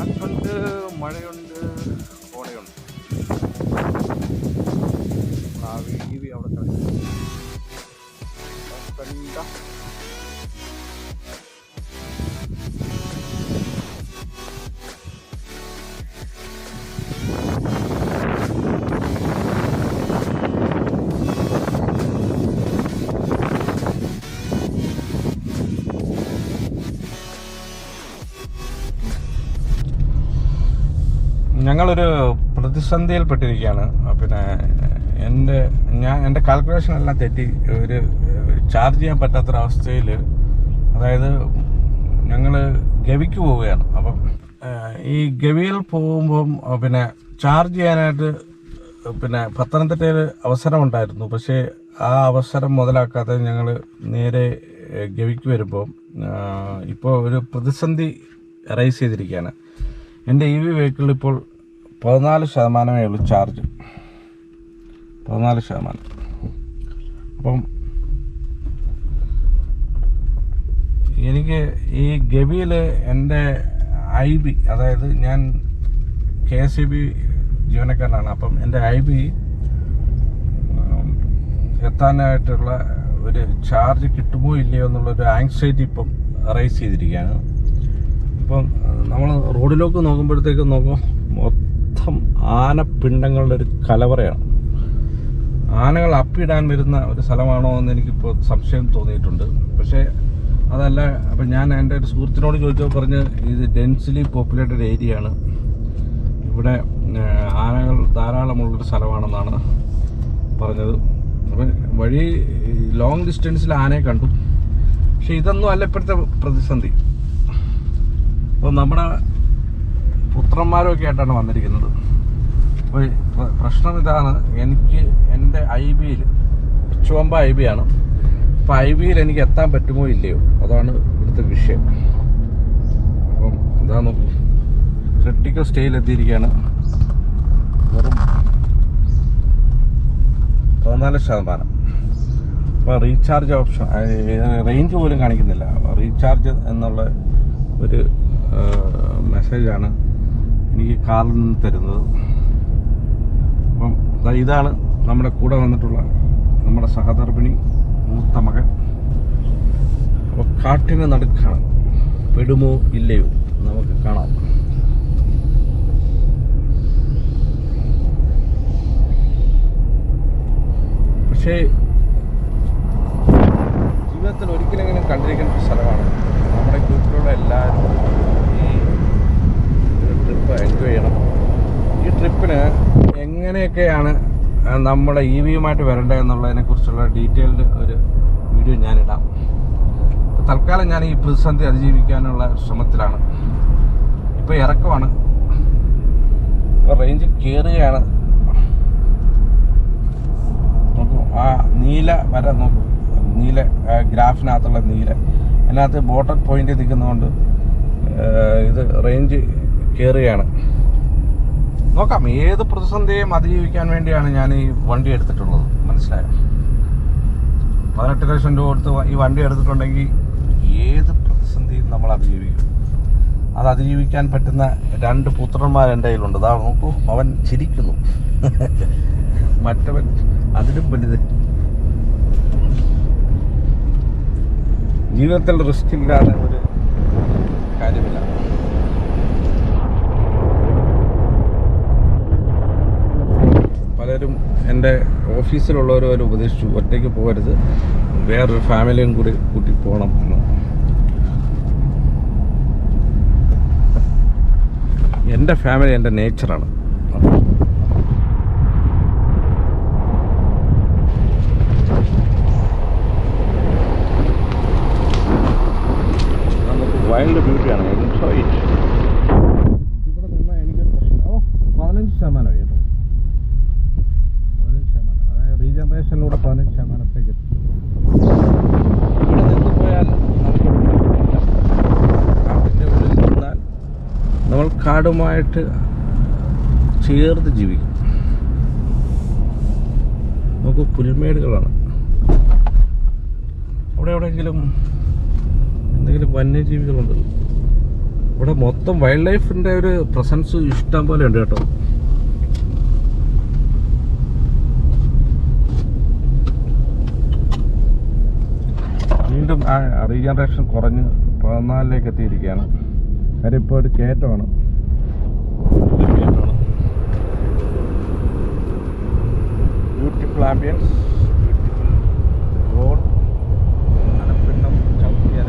കാറ്റുണ്ട്, മഴയുണ്ട്, കോടയുണ്ട്. ആ വീവി അവിടെ കിടക്കുന്നു. ഞങ്ങളൊരു പ്രതിസന്ധിയിൽപ്പെട്ടിരിക്കുകയാണ്. പിന്നെ എൻ്റെ കാൽക്കുലേഷൻ എല്ലാം തെറ്റി ഒരു ചാർജ് ചെയ്യാൻ പറ്റാത്തൊരവസ്ഥയിൽ, അതായത് ഞങ്ങൾ ഗവിക്ക് പോവുകയാണ്. അപ്പം ഈ ഗവിയിൽ പോകുമ്പം പിന്നെ ചാർജ് ചെയ്യാനായിട്ട് പിന്നെ പത്തനംതിട്ടയിൽ അവസരമുണ്ടായിരുന്നു. പക്ഷേ ആ അവസരം മുതലാക്കാതെ ഞങ്ങൾ നേരെ ഗവിക്ക് വരുമ്പോൾ ഇപ്പോൾ ഒരു പ്രതിസന്ധി റൈസ് ചെയ്തിരിക്കുകയാണ്. എൻ്റെ EV വെഹിക്കിളിൽ ഇപ്പോൾ 14% ഉള്ളൂ ചാർജ്. 14%. അപ്പം എനിക്ക് ഈ ഗവിയിൽ എൻ്റെ IB, അതായത് ഞാൻ KSEB ജീവനക്കാരനാണ്. അപ്പം എൻ്റെ IB എത്താനായിട്ടുള്ള ഒരു ചാർജ് കിട്ടുമോ ഇല്ലയോ എന്നുള്ളൊരു ആങ്സൈറ്റി ഇപ്പം റൈസ് ചെയ്തിരിക്കുകയാണ്. ഇപ്പം നമ്മൾ റോഡിലേക്ക് നോക്കുമ്പോഴത്തേക്ക് മൊത്തം ആനപ്പിണ്ടങ്ങളുടെ ഒരു കലവറയാണ്. ആനകൾ അപ്പിടാൻ വരുന്ന ഒരു സ്ഥലമാണോ എന്ന് എനിക്കിപ്പോൾ സംശയം തോന്നിയിട്ടുണ്ട്. പക്ഷേ അതല്ല. അപ്പം ഞാൻ എൻ്റെ ഒരു സുഹൃത്തിനോട് ചോദിച്ചപ്പോൾ പറഞ്ഞ് ഇത് ഡെൻസിലി പോപ്പുലേറ്റഡ് ഏരിയ ആണ്, ഇവിടെ ആനകൾ ധാരാളമുള്ളൊരു സ്ഥലമാണെന്നാണ് പറഞ്ഞത്. അപ്പം വഴി ലോങ് ഡിസ്റ്റൻസിൽ ആനയെ കണ്ടു. പക്ഷെ ഇതൊന്നും അല്ല ഇപ്പോഴത്തെ പ്രതിസന്ധി. അപ്പോൾ നമ്മുടെ പുത്രന്മാരൊക്കെ ആയിട്ടാണ് വന്നിരിക്കുന്നത്. അപ്പോൾ പ്രശ്നം ഇതാണ്, എനിക്ക് എൻ്റെ IBയിൽ ചുവമ്പ IB ആണ്. അപ്പോൾ IBയിൽ എനിക്ക് എത്താൻ പറ്റുമോ ഇല്ലയോ, അതാണ് ഇവിടുത്തെ വിഷയം. അപ്പം ഇതാ നോക്കൂ, ക്രിട്ടിക്കൽ സ്റ്റേജിൽ എത്തിയിരിക്കുകയാണ്. വെറും 14%. അപ്പോൾ റീചാർജ് ഓപ്ഷൻ, റേഞ്ച് പോലും കാണിക്കുന്നില്ല. റീചാർജ് എന്നുള്ള ഒരു മെസ്സേജാണ് എനിക്ക് കാറിൽ നിന്ന് തരുന്നത്. അപ്പം ഇതാണ് നമ്മുടെ കൂടെ വന്നിട്ടുള്ള നമ്മുടെ സഹധർമ്മിണി, മൂത്ത മകൻ. അപ്പോൾ കാട്ടിന് നടുക്കാണ്, പെടുമോ ഇല്ലയോ നമുക്ക് കാണാം. പക്ഷേ ജീവിതത്തിൽ ഒരിക്കലെങ്കിലും കണ്ടിരിക്കേണ്ട ഒരു സ്ഥലമാണ്. നമ്മുടെ ഗ്രൂപ്പിലുള്ള എല്ലാവരും ഈ ട്രിപ്പ് എൻജോയ് ചെയ്യണം. ഈ ട്രിപ്പിന് എങ്ങനെയൊക്കെയാണ് നമ്മുടെ EVയുമായിട്ട് വരേണ്ടത് എന്നുള്ളതിനെക്കുറിച്ചുള്ള ഡീറ്റെയിൽഡ് ഒരു വീഡിയോ ഞാനിടാം. തൽക്കാലം ഞാൻ ഈ പ്രതിസന്ധി അതിജീവിക്കാനുള്ള ശ്രമത്തിലാണ്. ഇപ്പോൾ ഇറക്കമാണ്, ഇപ്പോൾ റേഞ്ച് കയറുകയാണ്. നോക്കൂ, ആ നീല വര നോക്കൂ, നീല ഗ്രാഫിനകത്തുള്ള നീല, അതിനകത്ത് ബോട്ടർ പോയിന്റ് നിൽക്കുന്നതുകൊണ്ട് ഇത് റേഞ്ച് കയറുകയാണ്. നോക്കാം, ഏത് പ്രതിസന്ധിയെയും അതിജീവിക്കാൻ വേണ്ടിയാണ് ഞാൻ ഈ വണ്ടി എടുത്തിട്ടുള്ളത്. മനസ്സിലായോ? 18 ലക്ഷം രൂപ കൊടുത്ത് ഈ വണ്ടി എടുത്തിട്ടുണ്ടെങ്കിൽ ഏത് പ്രതിസന്ധിയും നമ്മൾ അതിജീവിക്കും. അത് അതിജീവിക്കാൻ പറ്റുന്ന 2 പുത്രന്മാർ എൻ്റെ കയ്യിലുണ്ട്. അതാ നോക്കൂ, അവൻ ചിരിക്കുന്നു. മറ്റവൻ അതിലും വലുത്. ജീവിതത്തിൽ റിസ്ക് ഇല്ലാതെ ഒരു കാര്യമില്ല. പലരും എൻ്റെ ഓഫീസിലുള്ളവരും ഉപദേശിച്ചു, ഒറ്റയ്ക്ക് പോകരുത്, വേറൊരു ഫാമിലിയും കൂടി കൂട്ടി പോകണം എന്ന്. എൻ്റെ ഫാമിലി എൻ്റെ നേച്ചറാണ്. വൈൽഡ് ബ്യൂട്ടിയാണ്. Enjoy it. ഇവിടെ നിന്നാൽ എനിക്കൊരു പ്രശ്നം. 15% കേട്ടോ, 15%. അതായത് റീജനറേഷനിലൂടെ 15%ത്തേക്ക് എത്തും. ഇവിടെ നിന്ന് പോയാൽ കാട്ടിൻ്റെ ഉള്ളിൽ നിന്നാൽ നമ്മൾ കാടുമായിട്ട് ചേർത്ത് ജീവിക്കും. നമുക്ക് പുൽമേടുകളാണ്. അവിടെ എവിടെയെങ്കിലും എന്തെങ്കിലും വന്യജീവികളുണ്ട്. ഇവിടെ മൊത്തം വൈൽഡ് ലൈഫിൻ്റെ ഒരു പ്രസൻസ് ഇഷ്ടം പോലെ ഉണ്ട് കേട്ടോ. വീണ്ടും ആ റീജനറേഷൻ കുറഞ്ഞ് 14 എത്തിയിരിക്കുകയാണ്. കാര്യം ഇപ്പോൾ ഒരു കയറ്റമാണ്. ബ്യൂട്ടിഫുൾ ആംബിയൻസ്, ബ്യൂട്ടിഫുൾ റോഡ്, അനപ്പിണ്ണം ചവിട്ടിയാൽ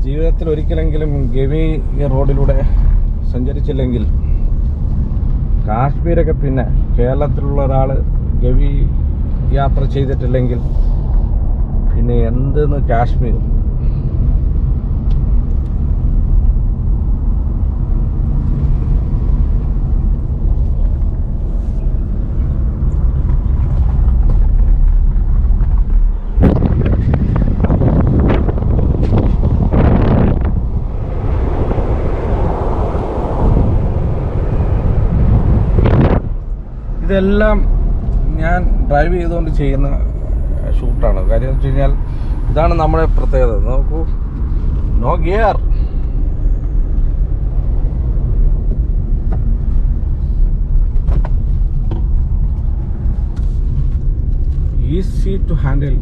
ജീവിതത്തിൽ ഒരിക്കലെങ്കിലും ഗവി റോഡിലൂടെ സഞ്ചരിച്ചില്ലെങ്കിൽ കാശ്മീരൊക്കെ, പിന്നെ കേരളത്തിലുള്ള ഒരാൾ ഗവി യാത്ര ചെയ്തിട്ടില്ലെങ്കിൽ പിന്നെ എന്തെന്ന് കാശ്മീർ. ഇതെല്ലാം ഞാൻ ഡ്രൈവ് ചെയ്തുകൊണ്ട് ചെയ്യുന്ന ഷൂട്ടാണ്. കാര്യം എന്ന് വെച്ച് കഴിഞ്ഞാൽ ഇതാണ് നമ്മുടെ പ്രത്യേകത. നോക്കൂ, no gear. Easy to handle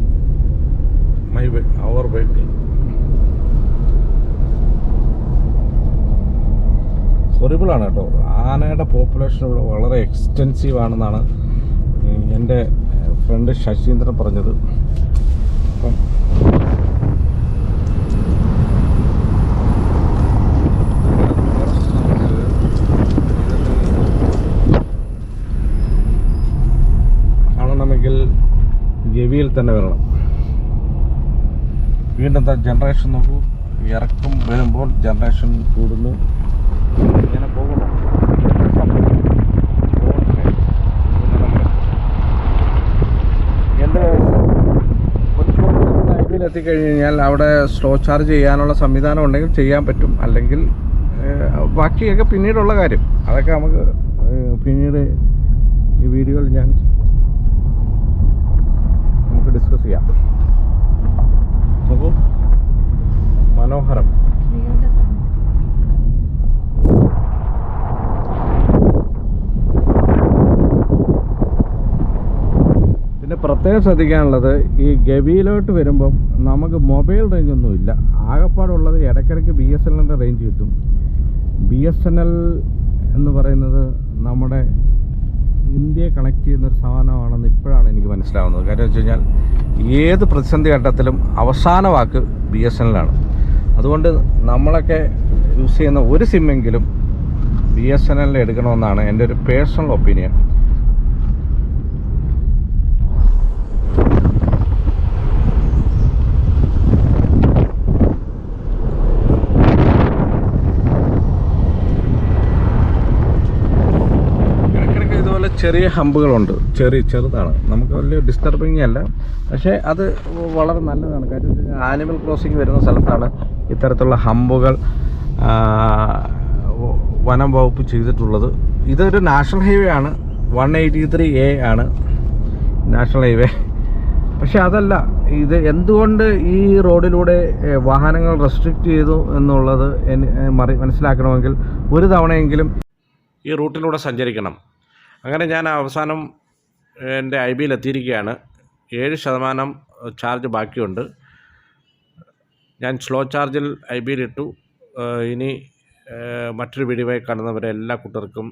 our vehicle. ഹൊറിബിളാണ് കേട്ടോ. ആനയുടെ പോപ്പുലേഷൻ ഇവിടെ വളരെ എക്സ്റ്റെൻസീവ് ആണെന്നാണ് എൻ്റെ ഫ്രണ്ട് ശശീന്ദ്രൻ പറഞ്ഞത്. അപ്പം കാണണമെങ്കിൽ ഗവിയിൽ തന്നെ വരണം. വീണ്ടും ജനറേഷൻ നോക്കൂ, ഇറക്കം വരുമ്പോൾ ജനറേഷൻ കൂടുന്നു. ഇങ്ങനെ പോകുന്നു. എൻ്റെ എത്തിക്കഴിഞ്ഞ് കഴിഞ്ഞാൽ അവിടെ സ്ലോ ചാർജ് ചെയ്യാനുള്ള സംവിധാനം ഉണ്ടെങ്കിൽ ചെയ്യാൻ പറ്റും. അല്ലെങ്കിൽ ബാക്കിയൊക്കെ പിന്നീടുള്ള കാര്യം. അതൊക്കെ നമുക്ക് പിന്നീട് ഈ വീഡിയോയിൽ നമുക്ക് ഡിസ്കസ് ചെയ്യാം. നോക്കൂ, മനോഹരം. പിന്നെ പ്രത്യേകം ശ്രദ്ധിക്കാനുള്ളത്, ഈ ഗവിയിലോട്ട് വരുമ്പം നമുക്ക് മൊബൈൽ റേഞ്ചൊന്നുമില്ല. ആകെപ്പാടുള്ളത് ഇടയ്ക്കിടയ്ക്ക് BSNLൻ്റെ റേഞ്ച് കിട്ടും. BSNL എന്ന് പറയുന്നത് നമ്മുടെ ഇന്ത്യയെ കണക്ട് ചെയ്യുന്നൊരു സാധനമാണെന്ന് ഇപ്പോഴാണ് എനിക്ക് മനസ്സിലാവുന്നത്. കാര്യം വെച്ച് കഴിഞ്ഞാൽ ഏത് പ്രതിസന്ധി ഘട്ടത്തിലും അവസാന വാക്ക് BSNL ആണ്. അതുകൊണ്ട് നമ്മളൊക്കെ യൂസ് ചെയ്യുന്ന ഒരു സിമ്മെങ്കിലും BSNL എടുക്കണമെന്നാണ് എൻ്റെ ഒരു പേഴ്സണൽ ഒപ്പീനിയൻ. ചെറിയ ഹമ്പുകളുണ്ട്, ചെറുതാണ്, നമുക്ക് വലിയ ഡിസ്റ്റർബിങ് അല്ല. പക്ഷേ അത് വളരെ നല്ലതാണ്. കാര്യം വെച്ച് കഴിഞ്ഞാൽ ആനിമൽ ക്രോസിങ് വരുന്ന സ്ഥലത്താണ് ഇത്തരത്തിലുള്ള ഹമ്പുകൾ വനം വകുപ്പ് ചെയ്തിട്ടുള്ളത്. ഇതൊരു നാഷണൽ ഹൈവേ ആണ്, 183A ആണ് നാഷണൽ ഹൈവേ. പക്ഷെ അതല്ല, ഇത് എന്തുകൊണ്ട് ഈ റോഡിലൂടെ വാഹനങ്ങൾ റെസ്ട്രിക്റ്റ് ചെയ്തു എന്നുള്ളത് മനസ്സിലാക്കണമെങ്കിൽ ഒരു തവണയെങ്കിലും ഈ റൂട്ടിലൂടെ സഞ്ചരിക്കണം. അങ്ങനെ ഞാൻ അവസാനം എൻ്റെ IBയിൽ എത്തിയിരിക്കുകയാണ്. 7% ചാർജ് ബാക്കിയുണ്ട്. ഞാൻ സ്ലോ ചാർജിൽ IBയിൽ ഇട്ടു. ഇനി മറ്റൊരു വീഡിയോയിൽ കാണുന്നവരെ എല്ലാ കൂട്ടർക്കും